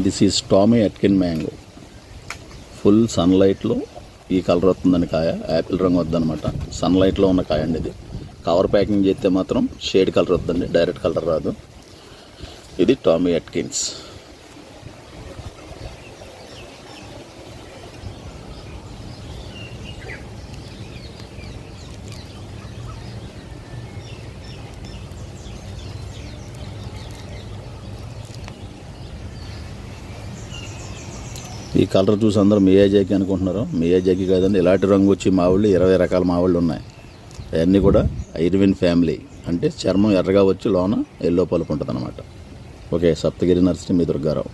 This is Tommy Atkin mango. Full సన్లైట్లో ఈ colour వస్తుందండి కాయ. యాపిల్ రంగు వద్దనమాట, సన్లైట్లో ఉన్న కాయ అండి ఇది. కవర్ ప్యాకింగ్ చేస్తే మాత్రం షేడ్ కలర్ వద్దండి, డైరెక్ట్ కలర్ రాదు. ఇది టామీ అట్కిన్స్. ఈ కలర్ చూసి అందరూ మియాజాకి అనుకుంటున్నారు. మియాజాకి కాదండి, ఇలాంటి రంగు వచ్చి మామిళ్ళు 20 రకాల మామిళ్ళు ఉన్నాయి. అవన్నీ కూడా ఇర్విన్ ఫ్యామిలీ. అంటే చర్మం ఎర్రగా వచ్చి లోన ఎల్లో పలుపు ఉంటుంది అనమాట. ఓకే, సప్తగిరి నర్సరీ, మీ దుర్గారావు.